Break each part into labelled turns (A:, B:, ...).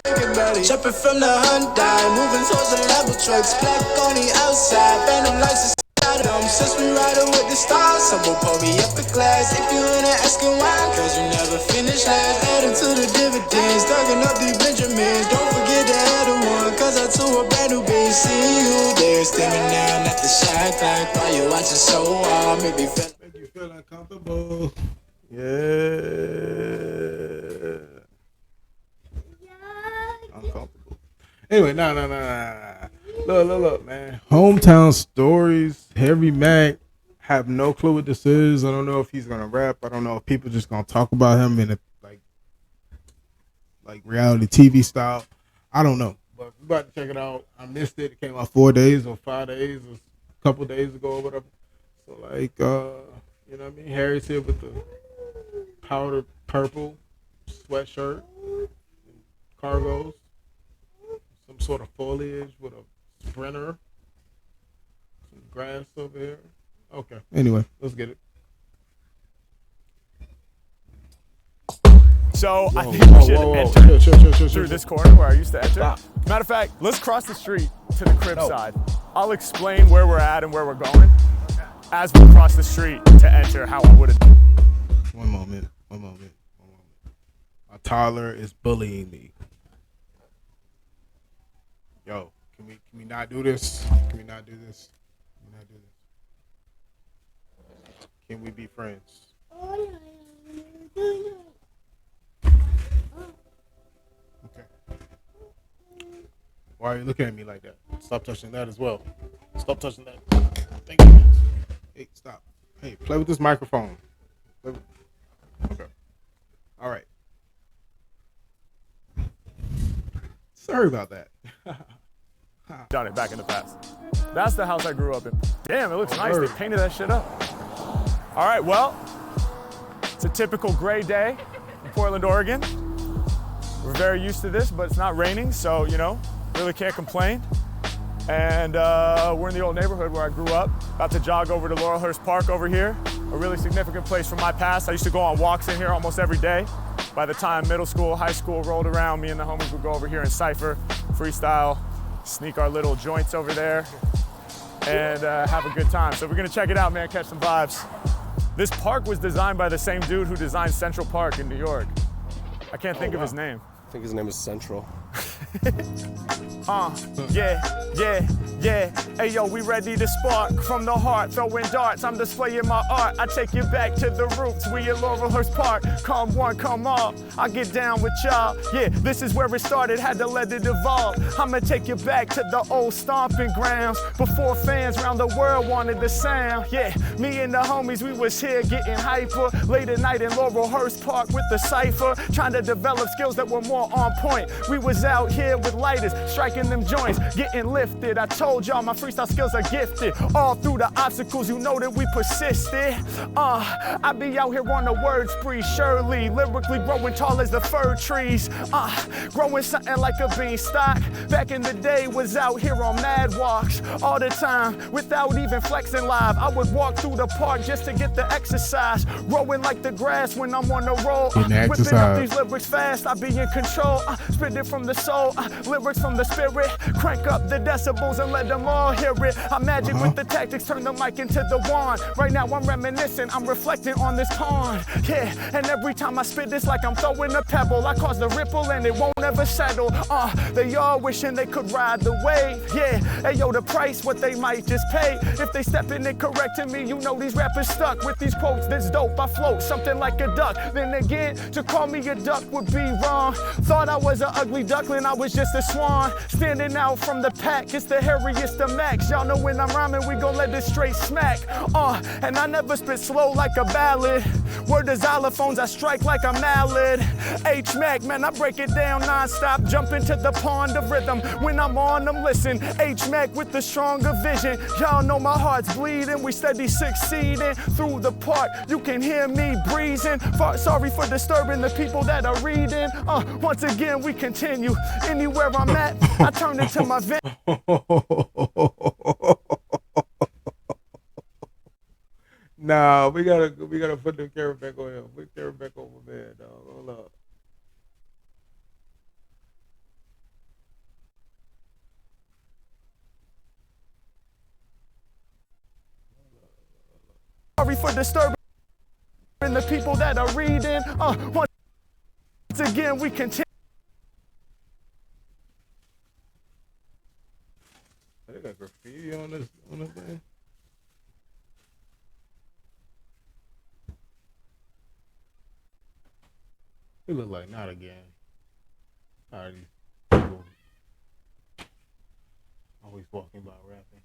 A: Jumping from the Hyundai, moving towards the level trucks. Black on the outside, phantom lights inside of them. Since we riding with the stars, someone pull me up a class. If you ain't asking why, cause you never finish last. Adding to the dividends, thugging up the Benjamins. Don't forget to add a one, cause I took a brand new bitch. See you there, standing down at the shot clock. While you watching so hard, make you feel
B: uncomfortable. Yeah. Uncomfortable. Anyway, nah. Look, man. Hometown Stories, Heavy Mack. Have no clue what this is. I don't know if he's gonna rap. I don't know if people just gonna talk about him in a like reality TV style. I don't know. But we're about to check it out. I missed it. It came out 4 days or 5 days or a couple days ago or whatever. So like you know what I mean? Harry's here with the powder purple sweatshirt, cargos, some sort of foliage with a sprinter, some grass over here. Okay. Anyway, let's get it.
C: So I think we should enter through this corner where I used to enter. Stop. Matter of fact, let's cross the street to the crib side. I'll explain where we're at and where we're going as we cross the street to enter how I would have.
B: One moment. My toddler is bullying me. Yo, can we not do this? Can we not do this? Can we be friends? Okay. Why are you looking at me like that? Stop touching that as well. Stop touching that. Thank you. Hey, stop. Hey, play with this microphone. Okay. All right. Sorry about that.
C: Done it back in the past. That's the house I grew up in. Damn, it looks nice. They painted that shit up. All right, well, it's a typical gray day in Portland, Oregon. We're very used to this, but it's not raining, so, you know, really can't complain. And we're in the old neighborhood where I grew up. About to jog over to Laurelhurst Park over here. A really significant place from my past. I used to go on walks in here almost every day. By the time middle school, high school rolled around, me and the homies would go over here and cypher, freestyle, sneak our little joints over there, and have a good time. So we're gonna check it out, man, catch some vibes. This park was designed by the same dude who designed Central Park in New York. I can't think of his name.
D: I think his name is Central.
C: Yeah. Hey yo, we ready to spark from the heart, throwing darts. I'm displaying my art. I take you back to the roots. We at Laurelhurst Park. Come one, come all. I get down with y'all. Yeah, this is where it started. Had to let it evolve. I'ma take you back to the old stomping grounds before fans around the world wanted the sound. Yeah, me and the homies, we was here getting hyper. Late at night in Laurelhurst Park with the cipher, trying to develop skills that were more on point. We was out here with lighters, striking them joints, getting lifted. I told y'all my freestyle skills are gifted. All through the obstacles, you know that we persisted. I be out here on a word spree, surely lyrically growing tall as the fir trees. Growing something like a beanstalk. Back in the day, was out here on mad walks all the time without even flexing live. I would walk through the park just to get the exercise. Growing like the grass when I'm on the roll. Whipping up these lyrics fast, I be in control. Spit it from the soul, lyrics from the spirit. Crank up the decibels and let them all hear it. I'm magic with the tactics, turn the mic into the wand. Right now I'm reminiscing, I'm reflecting on this pond. Yeah, and every time I spit it's like I'm throwing a pebble. I cause the ripple and it won't ever settle. They all wishing they could ride the wave. Yeah, hey yo, the price what they might just pay. If they step in it correcting me, you know these rappers stuck with these quotes that's dope. I float something like a duck. Then again, to call me a duck would be wrong. Thought I was an ugly duckling, I was just a swan. Standing out from the pack, it's the hairiest of Max. Y'all know when I'm rhyming, we gon' let this straight smack. And I never spit slow like a ballad. Word to xylophones, I strike like a mallet. H Mac, man, I break it down non-stop. Jump into the pond of rhythm. When I'm on them, listen. H Mac with the stronger vision. Y'all know my heart's bleeding. We steady succeeding. Through the park, you can hear me breezing. Sorry for disturbing the people that are reading. Once again, we continue. Anywhere I'm at, I turn into my vent.
B: Nah, we gotta put the camera back on him. Put the camera back over there, dog. Hold up.
C: for disturbing the people that are reading. Once again, we continue.
B: They got graffiti on this thing. It look like not again. All these people always walking by rapping.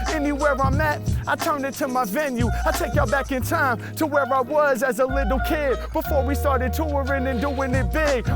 C: Anywhere I'm at, I turn it to my venue. I take y'all back in time to where I was as a little kid before we started touring and doing it big.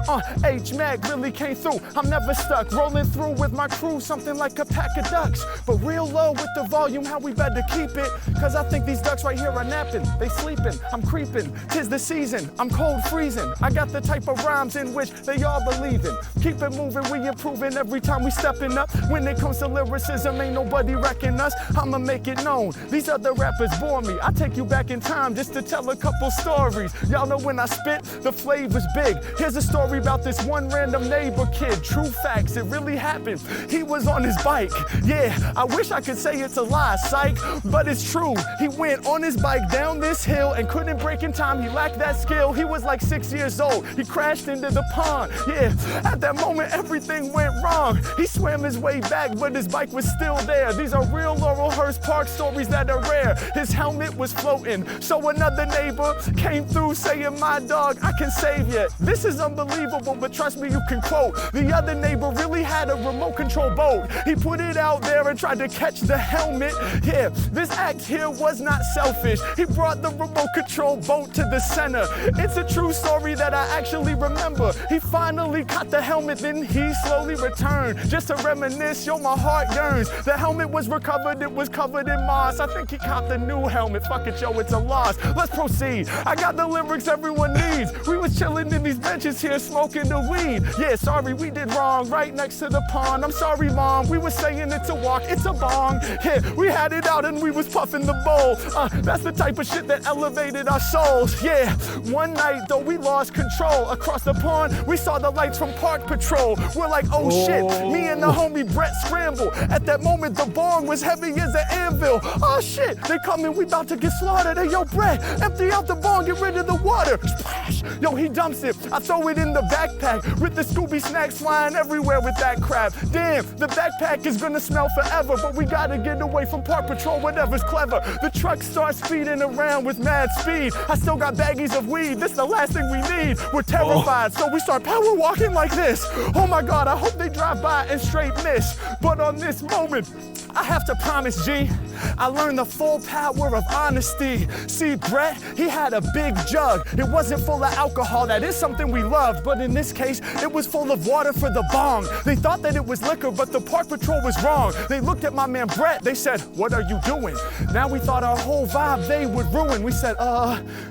C: Mack really came through. I'm never stuck, rolling through with my crew, something like a pack of ducks. But real low with the volume, how we better keep it. Cause I think these ducks right here are napping, they sleeping, I'm creeping. 'Tis the season, I'm cold freezing. I got the type of rhymes in which they all believe in. Keep it moving, we improving every time we stepping up. When it comes to lyricism, ain't nobody wrecking us. I'ma make it known, these other rappers bore me. I take you back in time just to tell a couple stories. Y'all know when I spit, the flavor's big. Here's a story about this one random neighbor kid. True facts, it really happened. He was on his bike. Yeah, I wish I could say it's a lie, psych, but it's true. He went on his bike down this hill and couldn't break in time. He lacked that skill. He was like 6 years old. He crashed into the pond. Yeah, at that moment, everything went wrong. He swam his way back, but his bike was still there. These are real Laurelhurst Park stories that are rare. His helmet was floating, so another neighbor came through saying, my dog, I can save you. This is unbelievable, but trust me, you can quote. The other neighbor really had a remote control boat. He put it out there and tried to catch the helmet. Yeah, this act here was not selfish. He brought the remote control boat to the center. It's a true story that I actually remember. He finally caught the helmet, then he slowly returned. Just to reminisce, yo, my heart yearns. The helmet was recovered, it was covered in moss. I think he caught the new helmet. Fuck it, yo, it's a loss. Let's proceed. I got the lyrics everyone needs. We was chilling in these benches here smoking the weed. Yeah, sorry, we did wrong, right next to the pond. I'm sorry, mom, we was saying it's a walk, it's a bong. Yeah, we had it out and we was puffing the bowl. That's the type of shit that elevated our souls. Yeah, one night though we lost control. Across the pond, we saw the lights from Park Patrol. We're like, oh shit, me and the homie Brett scramble. At that moment, the bong was heavy as an anvil. Oh shit, they coming, we about to get slaughtered. Hey yo, Brett, empty out the bong, get rid of the water. Splash, yo, he dumps it. I throw it in the backpack with the Scooby snacks flying everywhere with that crap. Damn, the backpack is gonna smell forever, but we gotta get away from Park Patrol, whatever's clever. The truck starts speeding around with mad speed. I still got baggies of weed, this the last thing we need. We're terrified, so we start power walking like this. Oh my God, I hope they drive by and straight miss. But on this moment, I have to promise, G, I learned the full power of honesty. See, Brett, he had a big jug. It wasn't full of alcohol, that is something we loved, but in this case, it was full of water for the bong. They thought that it was liquor, but the Park Patrol was wrong. They looked at my man Brett, they said, what are you doing? Now we thought our whole vibe they would ruin. We said,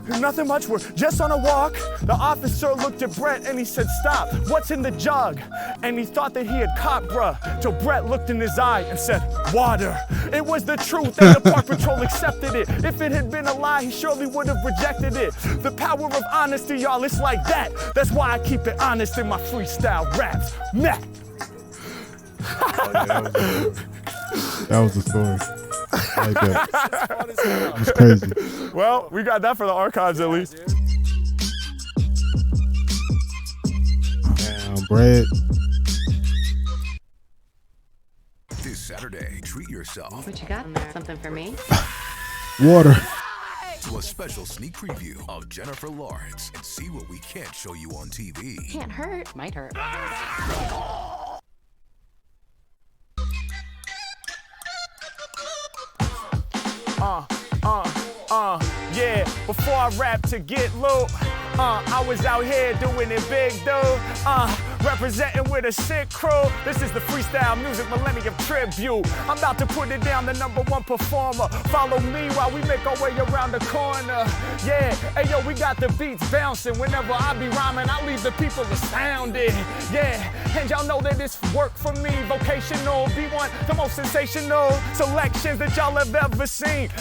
C: nothing much, we're just on a walk. The officer looked at Brett and he said, stop, what's in the jug? And he thought that he had caught bruh, till Brett looked in his eye and said, water. It was the truth and the Park Patrol accepted it. If it had been a lie, he surely would have rejected it. The power of honesty, y'all, it's like that. That's why I keep it honest in my freestyle raps. Mack.
B: That was the story. I like that. It was crazy.
C: Well, we got that for the archives at least.
B: Damn, Brad.
D: This Saturday, treat yourself
E: What you got in there? Something for me?
B: Water.
D: to a special sneak preview of Jennifer Lawrence and see what we can't show you on TV.
E: Can't hurt. Might hurt.
C: Yeah, before I rap to get low, I was out here doing it big, dude. Representing with a sick crew. This is the Freestyle Music Millennium Tribute. I'm about to put it down, the #1 performer. Follow me while we make our way around the corner. Yeah, hey yo, we got the beats bouncing. Whenever I be rhyming, I leave the people astounded. Yeah, and y'all know that it's work for me. Vocational, B1, the most sensational selections that y'all have ever seen.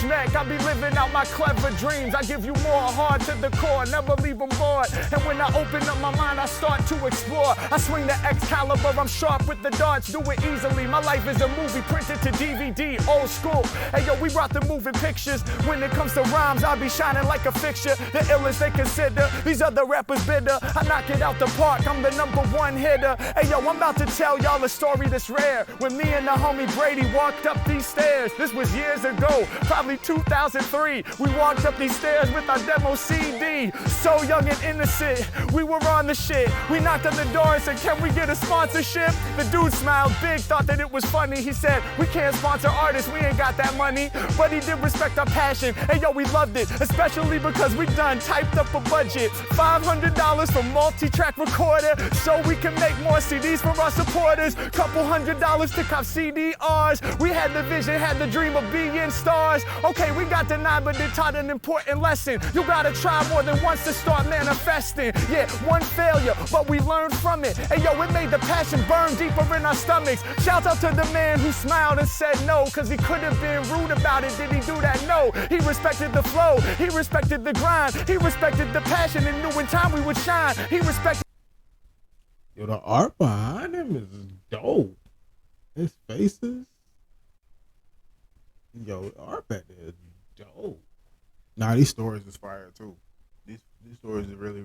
C: Mack, I be living out my clever dreams. I give you more hard to the core, never leave them bored. And when I open up my mind, I start to explore. floor. I swing the Excalibur, I'm sharp with the darts, do it easily. My life is a movie printed to DVD, old school. Hey yo, we brought the moving pictures. When it comes to rhymes, I'll be shining like a fixture. The illest they consider, these other rappers bitter. I knock it out the park, I'm the #1 hitter. Hey yo, I'm about to tell y'all a story that's rare. When me and the homie Brady walked up these stairs, this was years ago, probably 2003. We walked up these stairs with our demo CD. So young and innocent, we were on the shit. We knocked on the door and said, can we get a sponsorship? The dude smiled big, thought that it was funny. He said, we can't sponsor artists, we ain't got that money. But he did respect our passion. Hey yo, we loved it, especially because we done typed up a budget. $500 for multi-track recorder, so we can make more CDs for our supporters. Couple $100 to cop CDRs. We had the vision, had the dream of being stars. Okay, we got denied, but it taught an important lesson. You gotta try more than once to start manifesting. Yeah, one failure, but we learned from it. Hey yo, it made the passion burn deeper in our stomachs. Shout out to the man who smiled and said no, cause he could have been rude about it. Did he do that? No. He respected the flow, he respected the grind, he respected the passion and knew in time we would shine. He respected.
B: Yo, the art behind him is dope. His faces. Yo, the art back there is dope. Nah, these stories is fire too. These stories are really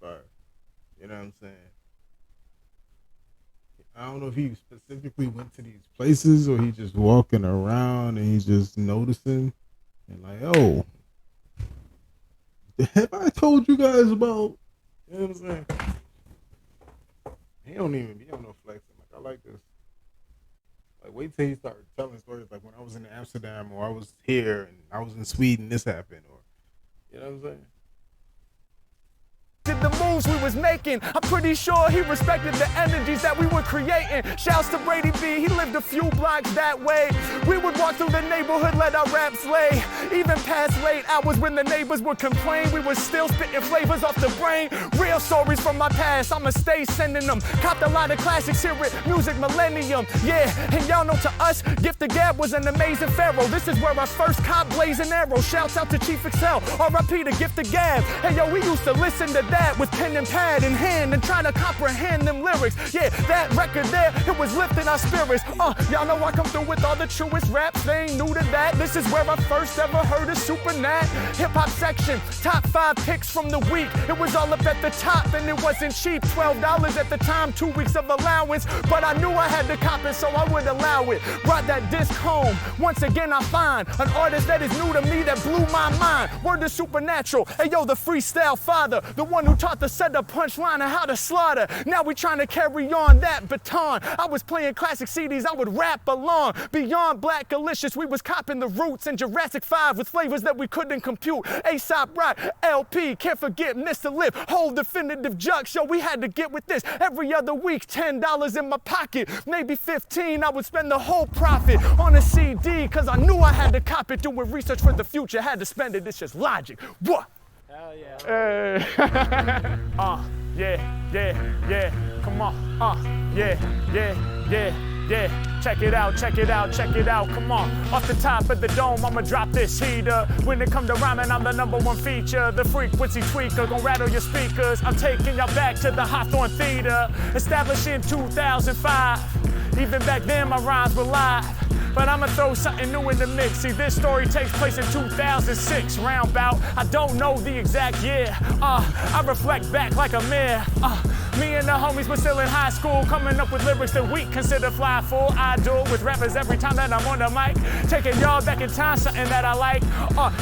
B: fire. You know what I'm saying? I don't know if he specifically went to these places or he just walking around and he's just noticing and like, oh, have I told you guys about? You know what I'm saying? He don't even be on no flexing. Like, I like this. Like, wait till he start telling stories like when I was in Amsterdam or I was here and I was in Sweden, this happened, or you know what I'm saying?
C: The moves we was making, I'm pretty sure he respected the energies that we were creating. Shouts to Brady B, he lived a few blocks that way. We would walk through the neighborhood, let our raps lay. Even past late hours when the neighbors would complain, we were still spitting flavors off the brain. Real stories from my past, I'ma stay sending them. Copped a lot of classics here at Music Millennium. Yeah, and y'all know to us, Gift the Gab was an amazing pharaoh. This is where I first caught blazing arrow. Shouts out to Chief Excel, R.I.P. to Gift the Gab. Hey yo, we used to listen to that with pen and pad in hand and try to comprehend them lyrics. Yeah, that record there, it was lifting our spirits. Y'all know I come through with all the truest raps, they ain't new to that. This is where I first ever heard of Super Nat. Hip hop section, top 5 picks from the week. It was all up at the top and it wasn't cheap. $12 at the time, 2 weeks of allowance. But I knew I had to cop it, so I would allow it. Brought that disc home. Once again, I find an artist that is new to me that blew my mind. Word to Supernatural. Hey yo, the freestyle father, the one who taught the setup punchline and how to slaughter. Now we trying to carry on that baton. I was playing classic CDs, I would rap along. Beyond Black Delicious, we was copping the roots and Jurassic 5 with flavors that we couldn't compute. Aesop Rock, LP, can't forget Mr. Lip, whole definitive jug show. We had to get with this every other week. $10 in my pocket, maybe 15. I would spend the whole profit on a CD, cause I knew I had to cop it. Doing research for the future, had to spend it. It's just logic. What?
F: Hell yeah.
C: Yeah. Come on. Yeah. Check it out. Come on. Off the top of the dome, I'ma drop this heater. When it come to rhyming, I'm the #1 feature. The frequency tweaker, gon' rattle your speakers. I'm taking y'all back to the Hawthorne Theater. Established in 2005. Even back then, my rhymes were live. But I'ma throw something new in the mix. See, this story takes place in 2006, roundabout. I don't know the exact year. I reflect back like a mirror. Me and the homies were still in high school, coming up with lyrics that we consider fly full. I do it with rappers every time that I'm on the mic. Taking y'all back in time, something that I like.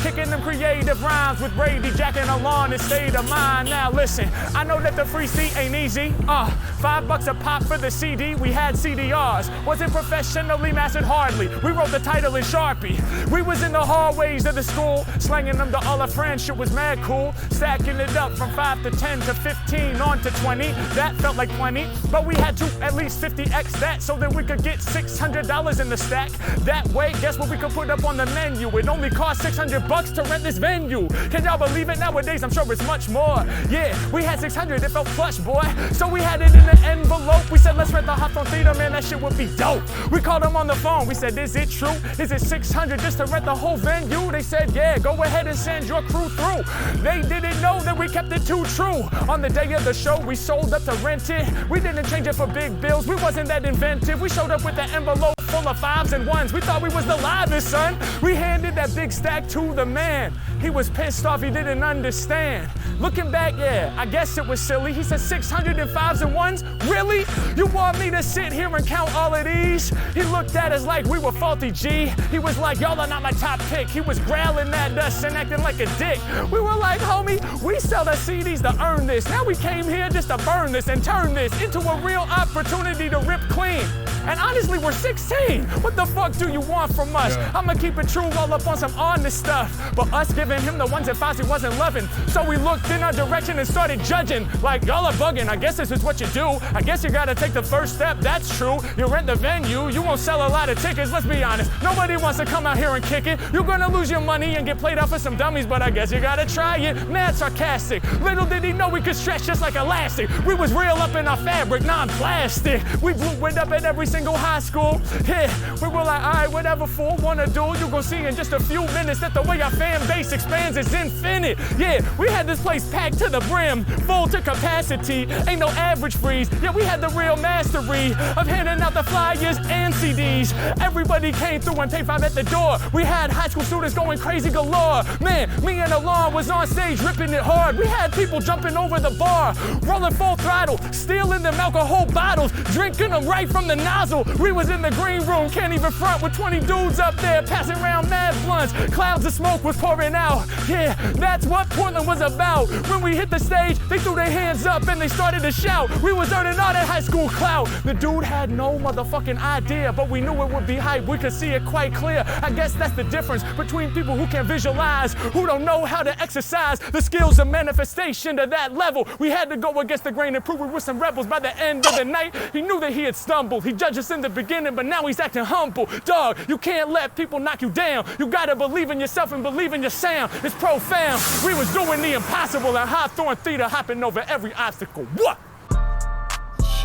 C: Kicking them creative rhymes with Brady, jacking along in state of mind. Now listen, I know that the free seat ain't easy. $5 a pop for the CD, we had CDRs. Wasn't professionally mastered hardly. We wrote the title in Sharpie. We was in the hallways of the school, slanging them to all our friends, shit was mad cool. Stacking it up from 5 to 10 to 15 on to 20. That felt like plenty, but we had to at least 50x that so that we could get $600 in the stack. That way, guess what we could put up on the menu? It only cost $600 to rent this venue. Can y'all believe it? Nowadays, I'm sure it's much more. Yeah, we had 600, it felt plush, boy. So we had it in an envelope. We said, let's rent the Hawthorne Theater, man, that shit would be dope. We called them on the phone. We said, is it true? Is it 600 just to rent the whole venue? They said, yeah, go ahead and send your crew through. They didn't know that we kept it too true. On the day of the show, we sold pulled up to rent it. We didn't change it for big bills, we wasn't that inventive. We showed up with the envelope full of 5s and 1s. We thought we was the livest, son. We handed that big stack to the man. He was pissed off, he didn't understand. Looking back, yeah, I guess it was silly. He said 605s and 1s? Really? You want me to sit here and count all of these? He looked at us like we were faulty, G. He was like, y'all are not my top pick. He was growling at us and acting like a dick. We were like, homie, we sell the CDs to earn this. Now we came here just to burn this and turn this into a real opportunity to rip clean. And honestly, we're 16. What the fuck do you want from us? Yeah. I'ma keep it true all up on some honest stuff. But us giving him the ones that Fozzie wasn't loving. So we looked in our direction and started judging. Like, y'all are bugging, I guess this is what you do. I guess you gotta take the first step, that's true. You rent the venue, you won't sell a lot of tickets, let's be honest. Nobody wants to come out here and kick it. You're gonna lose your money and get played out for some dummies, but I guess you gotta try it. Mad sarcastic. Little did he know we could stretch just like elastic. We was real up in our fabric, non-plastic. We blew wind up at every single high school. Yeah, we were like, all right, whatever fool wanna do, you gon' see in just a few minutes that the way our fan base expands is infinite. Yeah, we had this place packed to the brim, full to capacity, ain't no average freeze. Yeah, we had the real mastery of handing out the flyers and CDs. Everybody came through and paid $5 at the door. We had high school students going crazy galore. Man, me and Alon was on stage ripping it hard. We had people jumping over the bar, rolling full throttle, stealing them alcohol bottles, drinking them right from the nozzle. We was in the green room, can't even front, with 20 dudes up there passing around mad blunts. Clouds of smoke was pouring out. Yeah, that's what Portland was about. When we hit the stage, they threw their hands up and they started to shout. We was earning all that high school clout. The dude had no motherfucking idea, but we knew it would be hype. We could see it quite clear. I guess that's the difference between people who can visualize, who don't know how to exercise the skills of manifestation to that level. We had to go against the grain and prove we were some rebels. By the end of the night, he knew that he had stumbled. He judged us in the beginning, but now he's acting humble. Dog, you can't let people knock you down. You gotta believe in yourself and believe in your sound. It's profound. We was doing the impossible at Hawthorne Theater, hopping over every obstacle. What?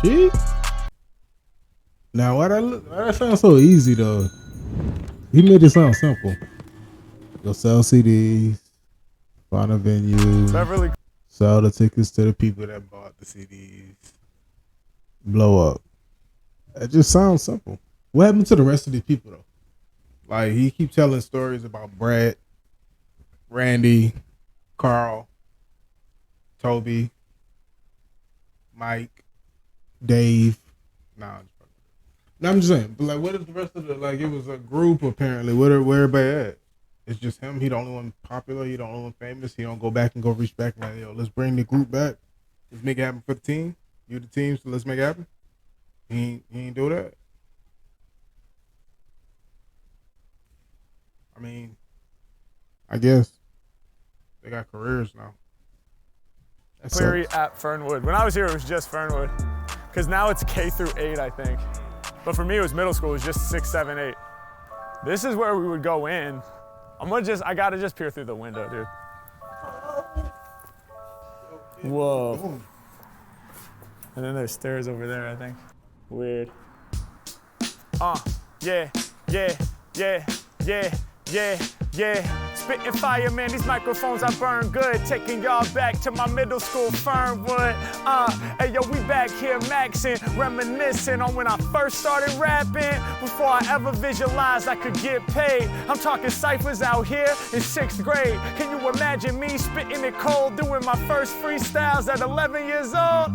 B: Shit. Now, why that sounds so easy though? He made it sound simple. Go sell CDs, find a venue, sell the tickets to the people that bought the CDs, blow up. It just sounds simple. What happened to the rest of these people though? Like, he keeps telling stories about Brad, Randy, Carl, Toby, Mike, Dave. No, I'm just saying. But like, what is the rest of the, like, it was a group apparently. Where everybody at? It's just him. He the only one popular. He the only one famous. He don't go back and go reach back and like, yo, let's bring the group back. Let's make it happen for the team. You the team, so let's make it happen. He ain't do that. I mean, I guess they got careers now.
C: Cleary at Fernwood. When I was here, it was just Fernwood. Because now it's K through 8, I think. But for me, it was middle school. It was just 6, 7, 8. This is where we would go in. I gotta just peer through the window, dude. Whoa. And then there's stairs over there, I think. Weird. Yeah. Spitting fire, man, these microphones I burn good. Taking y'all back to my middle school, Fernwood. Hey yo, we back here maxing, reminiscing on when I first started rapping. Before I ever visualized I could get paid. I'm talking ciphers out here in 6th grade. Can you imagine me spitting it cold, doing my first freestyles at 11 years old?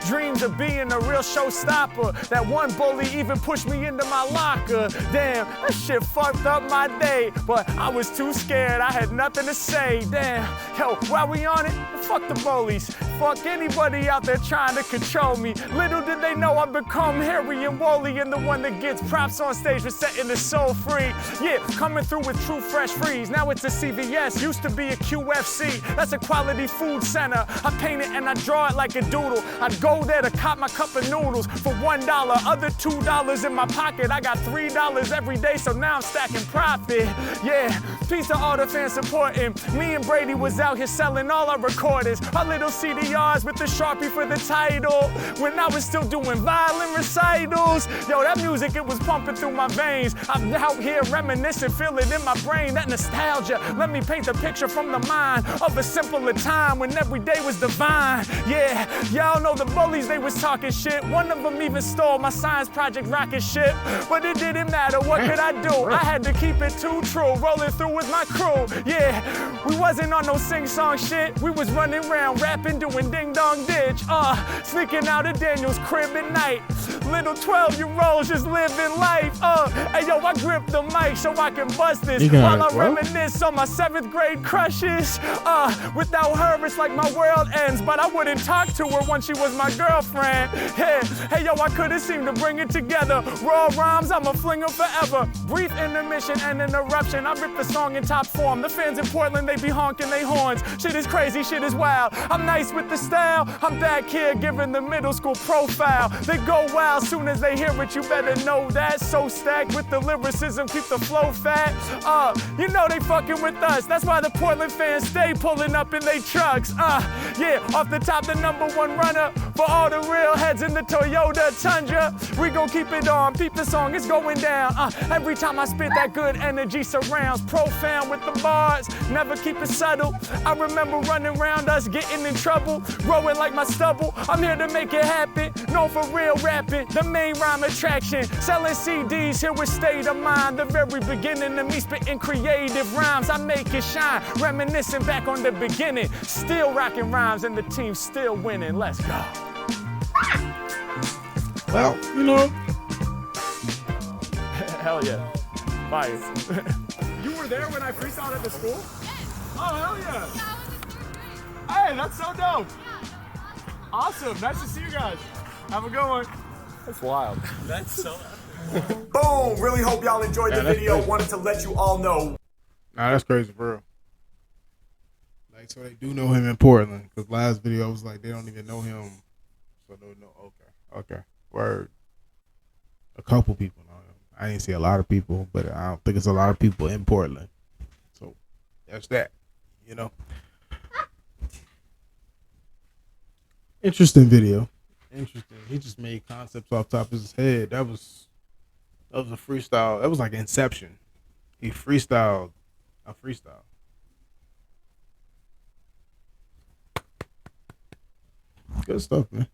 C: Dreams of being a real showstopper. That one bully even pushed me into my locker. Damn, that shit fucked up my day. But I was too scared, I had nothing to say. Damn, yo, while we on it, fuck the bullies. Fuck anybody out there trying to control me. Little did they know I've become hairy and woolly and the one that gets props on stage for setting the soul free. Yeah, coming through with true fresh freeze. Now it's a CVS, used to be a QFC. That's a quality food center. I paint it and I draw it like a doodle. I'd go there to cop my cup of noodles for $1, other $2 in my pocket. I got $3 every day, so now I'm stacking profit. Yeah, Peace to all the fans supporting. Me and Brady was out here selling all our recordings. Our little CDRs with the Sharpie for the title. When I was still doing violin recitals. Yo, that music, it was pumping through my veins. I'm out here reminiscing, feel it in my brain. That nostalgia, let me paint the picture from the mind of a simpler time when every day was divine. Yeah, y'all know the bullies, they was talking shit. One of them even stole my science project rocket ship. But it didn't matter, what could I do? I had to keep it too true, rolling through with my crew. Yeah, we wasn't on no sing-song shit. We was running around, rapping, doing ding-dong ditch. Sneaking out of Daniel's crib at night. Little 12-year-olds just living life. Hey yo, I grip the mic so I can bust this while I reminisce on my 7th grade crushes. Without her, it's like my world ends, but I wouldn't talk to her once she was my girlfriend. Hey yo, I couldn't seem to bring it together. Raw rhymes, I'ma fling them forever. Brief intermission and interruption. I rip the song in top form. The fans in Portland, they be honking their horns. Shit is crazy, shit is wild. I'm nice with the style. I'm back here giving the middle school profile. They go wild soon as they hear it, you better know that. So stacked with the lyricism, keep the flow fat. You know they fucking with us. That's why the Portland fans stay pulling up in they trucks. Yeah, off the top, the #1 runner for all the real heads in the Toyota Tundra. We gon' keep it on, peep the song, it's going down. Every time I spit, that good energy surrounds. Profound with the bars, never keep it subtle. I remember running around us, getting in trouble, growing like my stubble. I'm here to make it happen, known for real rapping, the main rhyme attraction. Selling CDs, here with State of Mind. The very beginning of me spitting creative rhymes, I make it shine. Reminiscing back on the beginning, still rocking rhymes and the team still winning. Let's go.
B: Well, you know.
C: Hell yeah. Fire. You were there when I freestyled at the school? Oh, hell yeah. Hey, that's so dope. Awesome. Nice to see you guys. Have a good one. That's wild. That's so
F: Boom! Really hope y'all enjoyed the video.
B: Crazy.
F: Wanted to let you all know.
B: Nah, that's crazy for real. Like, so they do know him in Portland. Because last video was like, they don't even know him. So they know. Okay. Word. A couple people know him. I didn't see a lot of people, but I don't think it's a lot of people in Portland. So that's that. You know. Interesting video. Interesting. He just made concepts off top of his head. That was a freestyle. That was like Inception. He freestyled a freestyle. Good stuff, man.